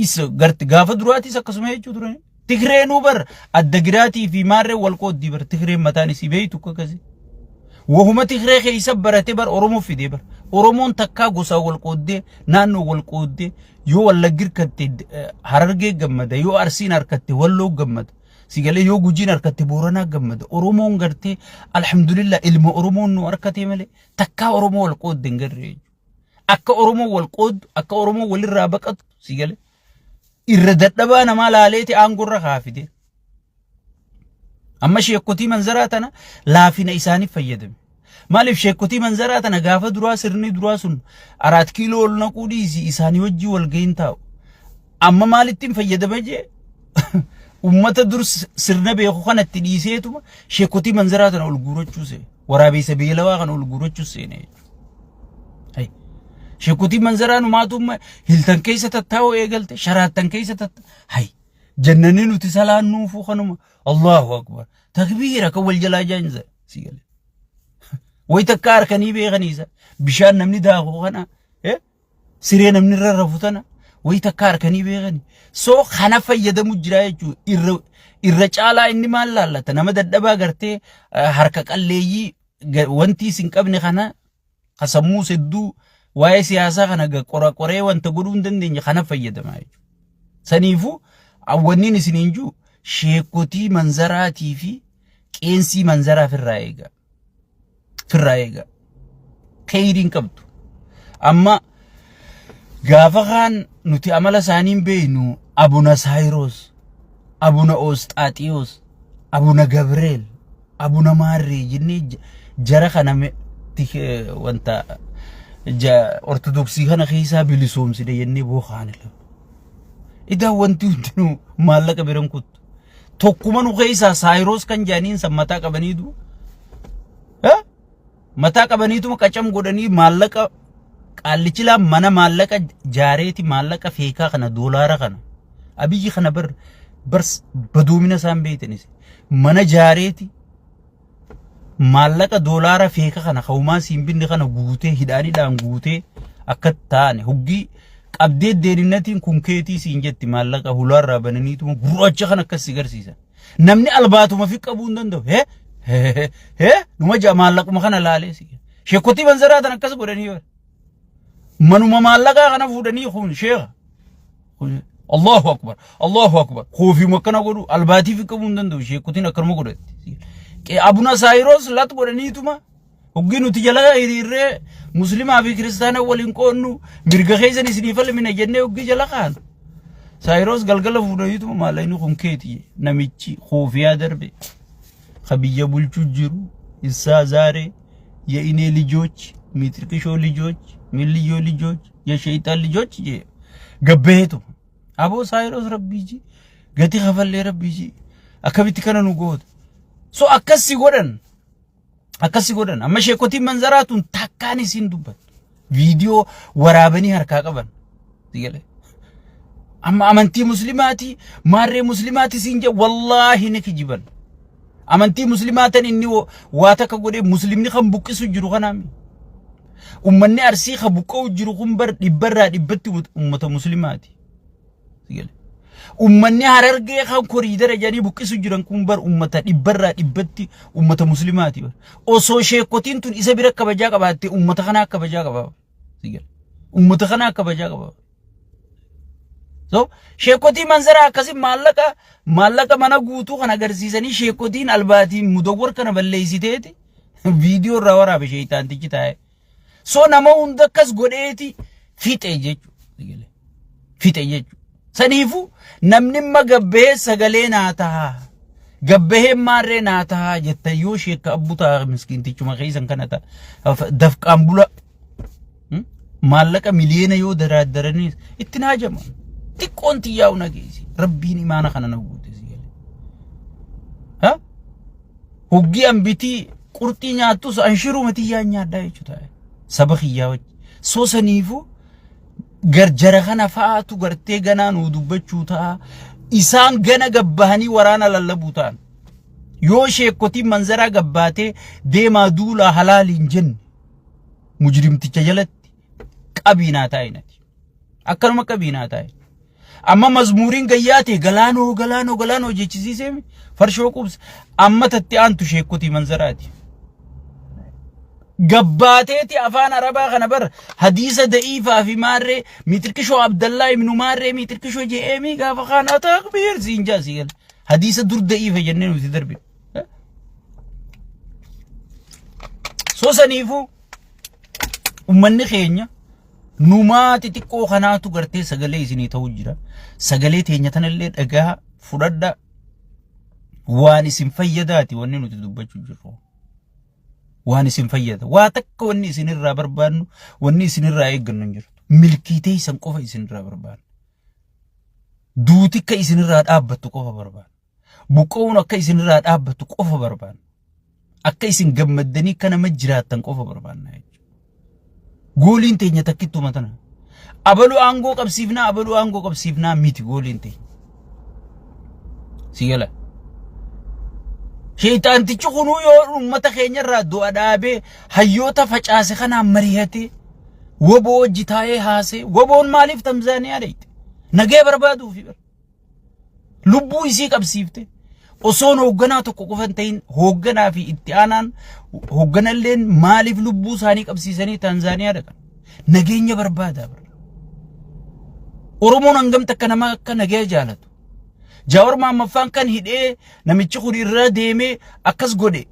isa garte gaafa duraatis akkasuma jechuu turan Tigreenuu bar adda giraatii fi maarree wal qooddii bar Tigreen mataan isii beeytu akkasi wahuma Tigree keessa barate bar Oromoo fide bar oromoon takkaa gosa wal qooddee naannoo wal qooddee yoo wallaggi harkatte harargee gammada yoo arsiin harkatte walloo gammada sigale yoo gujiin harkatte booranaa gammada oromoon gartee alhamdulillah ilma oromoon nu harkate malee takkaa oromoo wal qooddee hin garree akka oromoo wal qooddu akka oromoo walirraa baqatu sigale irra dadhabaa namaa laaleeti aangorra kaafite amma sheekotii manzaraa tana laafina isaaniif fayyadame maaliif sheekotii manzaraa tana gaafa duraa sirni duraa sun 4 kiiloo ol naquu dhiisi isaanii wajjii wal gahin taa'u amma maalittiin fayyadame jee ummata dur sirna beeku kanatti dhiiseetuma sheekotii manzaraa tana ol guurachuuse waraabessa beelawaa kana ol guurachuuse ne hay sheekotii manzaraa numaatuma hiltan keessa tattaa'u eegalte sharaattan keessa tatta hay jannanii nuti salaannuufu kanuma Allahu akbar takbiira ka wal jalaa jaanza sigale wayta kaar kanii beeganisa bishaan namni daaqo kana siree namni rarrafutana wayta kaar kanii beegani soo kana fayyadamu jira jechuu irra caalaa inni maal laallata nama dadhabaa gartee harka qalleeyyii wanti sin qabne kana qasamuu sedduu waa'ee siyaasaa kana qoraqoree wanta godhuu hin dandeenye kana fayyadamaa jechuu saniifu awwanniin isiniin juu sheekotii manzaraatii fi qeensii manzaraa firraa eega khayriin qabdu amma gaafa kaan nuti amala isaaniin beeynu abuna sayros abuna osxaaxiyos abuna gabriel abuna maarree jennee jara kana wanta ortodoksii kana keessaa bilisoomsine jennee bookaanila ida wanti hundinuu maallaqa biran kuttu tokkuma nu keessaa sayros kan jaaniin sammataa qabaniitu mataa qabaniitu qacam godhanii maallaqa qallichila mana maallaqa jaareeti maallaqa feekaa kana doolaara kana abiyyi kana bars badoomina isaan beeytanis mana jaareeti maallaqa doolaara feekaa kana hawmaa siinbinni kana guutee hidhaaniidhaan guutee akka taane huggii qabdee deelinnatiin kun keetii siin jetti maallaqa hulaarraa bananiitu gurraacha kan akkas sigarsiisa namni albaatuma fi qabuu hin danda'u numa jaa maallaquma kana laalee sheekotii manzaraa tan akkas godhanii yoo manuma maallaqaa kana fuudhanii kun sheekha Allahu akbar khoofi makkana godhu albaatii fi qabuu hin danda'u sheekotiin akkanuma godhatti abuna sayros lat godhaniituma hoggi nuti jala hiriirree muslimaa fi kiristaana waliin qoonnu mirga keessan isiniif falmina jennee hoggi jala kaan sayros galgala fuudhaniituma maallaqa kun keetii namichi khoofiyaa darbe ከብየ ቡልቹ ጅሩ ኢሳዛሬ የኢኔ ልጆች ሚትርቅሾ ልጆች ሚልዮ ልጆች የሸይጣን ልጆች ገበሄቱ አቦ ሳይሮስ ረቢጂ ገቲ ኸፈለ ረቢጂ አከቢት ከነኑ ጎት ሶ አከሲ ጎደን አመ ሼኮቲ መንዘራቱን ታካኒ ሲንዱበት ቪዲዮ ወራበኒ ሀርካ ቀበን ይገለ አማ አመንቲ ሙስሊማቲ ማሬ ሙስሊማቲ ሲንጀ ወላሂ ንክጅበን amantii muslimaatan inni waata ka godhe muslimni kan buqqisu jiru kanaami ummanni arsii ka buqqa'u jiru kun bar dhibbarraa dhibbatti ummata muslimaati ummanni harargee kan koriidara jedhanii buqqisu jiran kun bar ummata dhibbarraa dhibbatti ummata muslimaati osoo sheekotiin tun isa bira kabajaa qabaatte ummata kana kabajaa qabaa ummata kana kabajaa qabaa so sheekotii manzara akkasi maallaqa mana guutuu kana agarsiisanii sheekotiin albaatiin mudawwar kana balleessiteeti viidiyoo irraa waraabe sheeytaantichi taa'e so nama hunda akkas godheeti fixe jechuudha saniifu namni magabbee sagalee naa ta'a gabbee maarree naa ta'a jetta yoo sheekka abbutaa miskiintichuma keessan kana ta'a dafqaan bula maallaqa miliyoona yoo daraaddaranii itti naajaman tikkonti yaa'u nageesi rabbiin imaana kana na guutisi hoggi ambitii qurxii nyaattus anshiruu matiyyaa nyaaddaa jechuudha saba xiyyaa wajji soo saniifu garjara kana fa'aatu gartee ganaa nuu dubbachuu ta'a isaan gana gabbahanii waraana lallabuu ta'an yoo sheekotiin manzaraa gabbaatee deemaa duulaa halaaliin jenne mujrimticha jalatti qabiinaa taa'inati akkanuma qabiinaa taa'e amma mazmuuriin gayyaate galaanoo jechisiisee farshoo qubs amma tatti aantu sheekotii manzaraati قباتيتي أفان عربا خنبر حديث ضعيفة في مارة متركشو عبد الله ابن مارة متركشو جيمي قاف خانا تكبير سينجا سيال حديث دور ضعيفة جنن وتدرب سو سنيفو أمني خينيا نوماتي تكو خناتو غرتي سغلي سيني توجرا سغلي تينيا تنلي دغا فردا واني سنفيداتي وني تدبچو جرو واني سنفيدا واتك وني سنرا بربان وني سنرا يغنن جرو ملكيتي سنقوف سنرا بربان دوتي كاي سنرا دابتو قوف بربان بوقونا كاي سنرا دابتو قوف بربان اكاي سنغمدني كان مجراتن قوف بربان ناي قولين تينيا تكتو متنا أبلو أنغو قبسيفنا ميت قولين تي سيلا شيطان تيچخونو يو أمتا خينيا رادو أدابي حيوتا فجاسي خنا مريهتي وبو جتاي هاسي وبون ماليف تمزانيا ريت نغي بربادو في بر لبو يسي قبسيفتي وصون هوغنا توكو قفنتين هوغنا في اتيانان هوغنا اللين ماليف لبو ساني قبسيساني تنزانيا دقا نغينيا بربادا بر ورمون انغم تكنما اكا نغي جالتو جاور ما مفان كان هيدي نميچي خوري را ديمي اكس غودي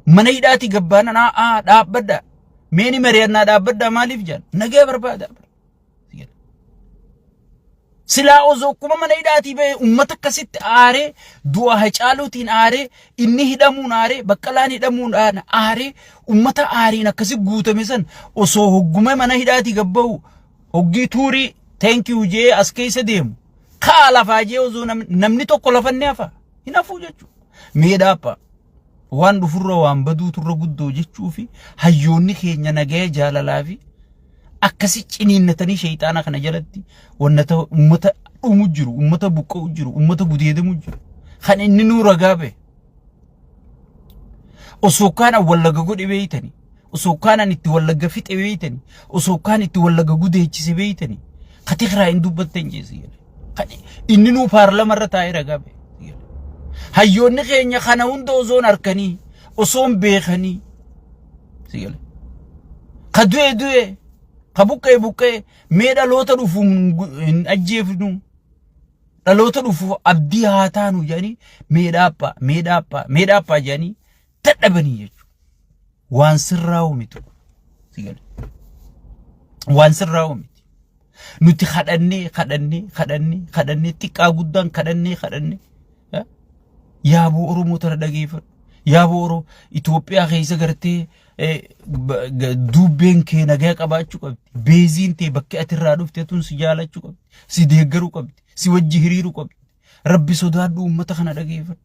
منيداتي غبانا نا دابدا ميني مرينا دابدا ماليف جان نغي بربادا بر سلا وزوكما منيداتي بي امتك كسيت آري دوا هجالوتين آري إني هدامون آري بكالان هدامون آري امتا آري نكسي قوتا مثلا وصو هقوما منيداتي قبو هقي توري thank you جي اسكيس ديم خالا فاجي وزو نمني توقو لفنيافا هنا فوججو ميدابا وان دفر وان بدو ترقودو جيشو في هيوني خينيا نغي جالالافي akkasi ciniinnatanii shayxaana kana jalatti wannata ummata dhumu jiru ummata buqqa'u jiru ummata gudeedamu jiru kan inni nu ragaabe osoo kana wallaga godhe beeytani osoo kana itti wallaga fixe beeytani osoo kana itti wallaga gudeechise beeytani kati khraa in dubbatten jeesi kan inni nu paarlama irra taa'ee ragaabe hayyoonni keenya kana hunda osoon arkanii osoon beekanii sigale kadu'e kabuqqee meeda loota dhufu hin ajjeefnu dhaloota dhufu abdii haa taanu jedhanii meedhaaphaa jedhanii dadhabanii jechuudha waan sirraa'u miti sigale waan sirraa'u miti nuti kadhannee xiqqaa guddaan kadhannee yaaboo Oromoo tana dhageeffadhu yaaboo Oromoo Itoophiyaa keessa gartee dubbeen kee nagaa qabaachuu qabdi beeziin tee bakka ati irraa dhufte tun si jaalachuu qabdi si deeggaruu qabdi si wajji hiriiruu qabdi rabbi sodaadhu ummata kana dhageeffadhu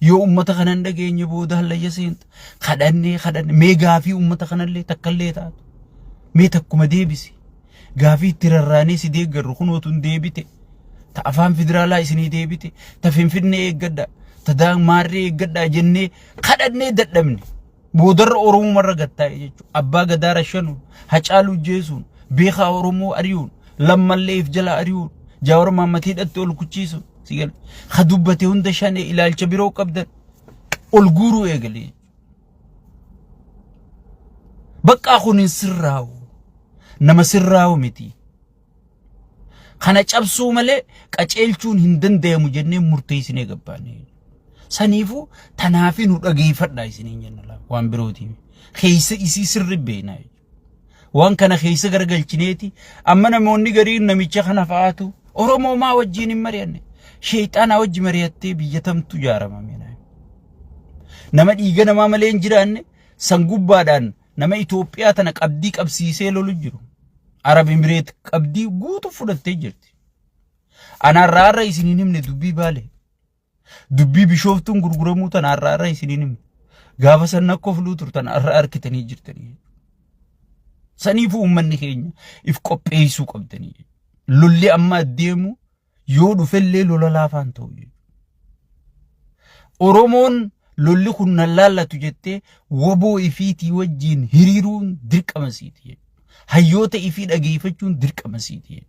yoo ummata kana hin dhageenye booda hallayya seenta kadhannee mee gaafii ummata kanallee takkallee taatu mee takkuma deebisi gaafii itti rarraanee si deeggarru kunootu hin deebite ta afaan federaalaa isinii deebite ta Finfinnee eeggadha ta Maarree eeggadha jennee kadhannee dadhabne بودر أورمو مرة قتاي أبا قدار شنو هجالو جيسون بيخا أورمو أريون لما اللي في جلا أريون جاور ما متيد أتول كتشيسون سيقل خدوبتي هندشان إلى الجبيرو قبدر الجورو يقلي بقى أخون سراو نما سراو متي خنا جابسو ملء كأجلتون هندن ده مجنة مرتيسين قباني سنيفو تنافين ورقيفت دايسين جنلا وان بروتي خيس إسي سر بينا وان كان خيس غرقل جنيتي أما نموني غرير نميتش خنا فاتو أورمو ما وجيني مرياني شيطان وجه مرياتي بيجتم تجارة مامينا نما إيغا نما ملين جران سنقوب بادان نما إتوبيا تنك أبديك أبسيسي لولو جرو عرب إمريت أبدي قوتو فرطي جرتي أنا رارا إسيني نمني دوبي بالي dubbii bishooftuun gurguramuu tan arraa isiniin himi gaafa san akka ofluu turtan arraa arkitanii jirtanii saniifuu ummanni keenya if qopheessuu qabdanii lolli amma adeemu yoo dhufellee lola laafaan ta'u Oromoon lolli kun nallaalatu jettee woboo ifiitii wajjiin hiriiruun dirqama siiti hayyoota ifii dhageeffachuun dirqama siiti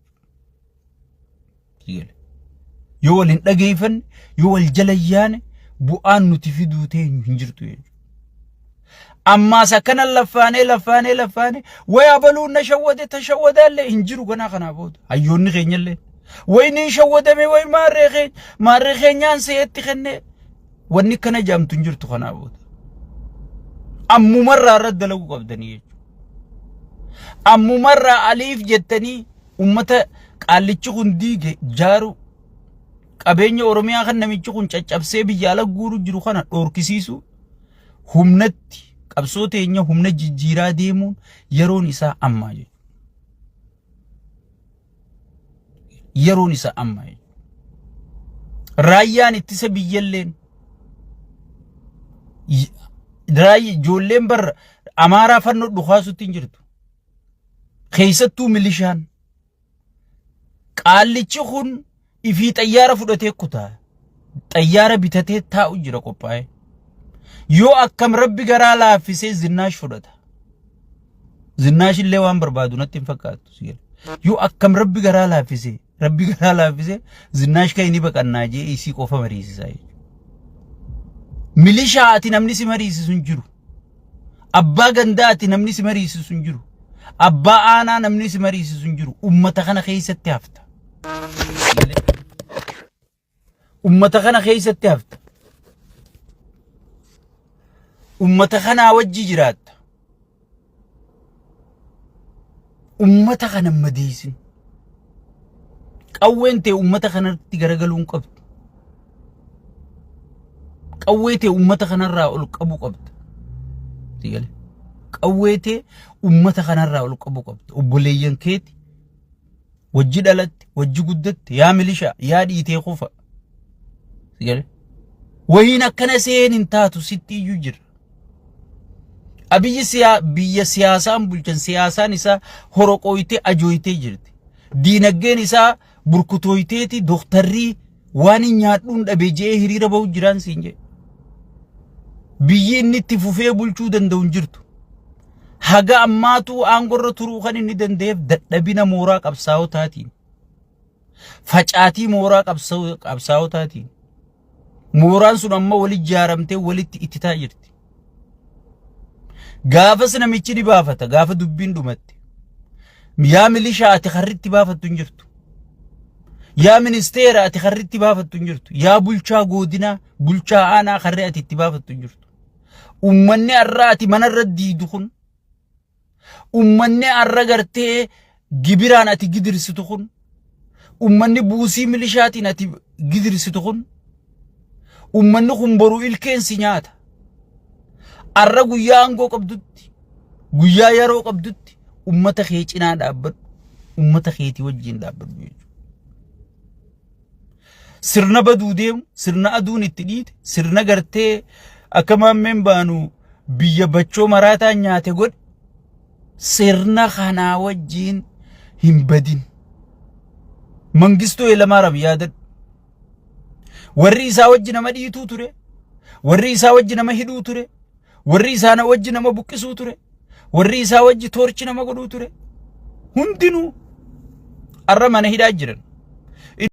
yoo wal hin dhageeffan yoo wal jala yaane bu'aan nuti fiduu teenyu hin jirtu أما سكن لفاني ويابلون نشود تشود اللي إنجرو كنا خنا بود أيون غين اللي وين شود مي وين ما رخين يانسيت خنّي وني كنا جام تنجر تخنا بود أم مرة رد لو قبضني أم مرة أليف جتني أمته قال تشكون ديجي جارو أبيني أورميا خن نمي تشكون تشابسي بيجالا غورو جرو خنا أوركسيسو همنتي qabsoote enya humna jijjiiraa deemuun yeroon isaa amma yeroon isaa amma raayyaan ittisa biyyalleen raayyi ijoolleen bar amaaraa fannoo dhukaasutti hin jirtu keessattuu milishaan qaallichi kun ifii xayyaara fudhatee kutaa xayyaara bitatee taa'u jira qophaa'e yoo akkam rabbi garaa laaffisee zinnaash fudhata zinnaash illee waan barbaadu natti hin fakkaatu sigal yoo akkam rabbi garaa laaffisee zinnaash kan inni baqannaa jee isii qofa mariisisaa milishaati namni si mariisisu hin jiru abbaa gandaati namni si mariisisu hin jiru abbaa aanaa namni si mariisisu hin jiru ummata kana keessatti hafta ummata kana keessatti hafta ummata kana wajji jiraata ummata kana madeesin qawweente ummata kanatti garagaluun qabdu qawweete ummata kanarraa ol qabu qabdu digale qawweete ummata kanarraa ol qabu qabdu obboleeyyan keeti wajji dhalatti wajji guddatti yaa milisha yaa dhiitee qofa digale wahiin akkana seen hin taatu sitti iyyuu jira biyya siyaasaan bulchan siyaasaan isaa horoqooytee ajooytee jirti diinaggeen isaa burkutooyteeti doktarrii waan nyaadhuun dhabe jee hiriira bahu jiraan siin jee biyyi inni itti fufee bulchuu danda'u hin jirtu haga ammaatu aangorra turuu kan inni danda'eef dadhabina mooraa qabsaa'otaatiin facaatii mooraa qabsaa'otaatiin mooraan sun amma wal ijaaramtee walitti ittitaa jirti gaafas namichi ni baafata gaafa dubbiin dhumatti yaa milishaa ati kharritti baafattu hin jirtu yaa ministeera ati kharritti baafattu hin jirtu yaa bulchaa godinaa bulchaa aanaa kharri ati itti baafattu hin jirtu ummanni arra ati manarra diidu kun ummanni arra gartee gibiraan ati gidirsitu kun ummanni buusii milishaatiin ati gidirsitu kun ummanni kun boruu ilkeensi nyaata arra guyyaa aangoo qabdutti guyyaa yeroo qabdutti ummata kee cinaa dhaabbadhu ummata keetii wajjin dhaabbadhu jechuudha sirna baduu deemu sirna aduun itti dhiite sirna gartee akka maammeen baanu biyya bachoo maraataa nyaate godhe sirna kanaa wajjin hin badin mangistuu Hayilamaariyaam yaadadhu warri isaa wajji nama dhiituu ture warri isaa wajji nama hidhuu ture warri isaana wajji nama buqqisuu ture warri isaa wajji toorchi nama godhuu ture hundinuu arra mana hidhaa jiran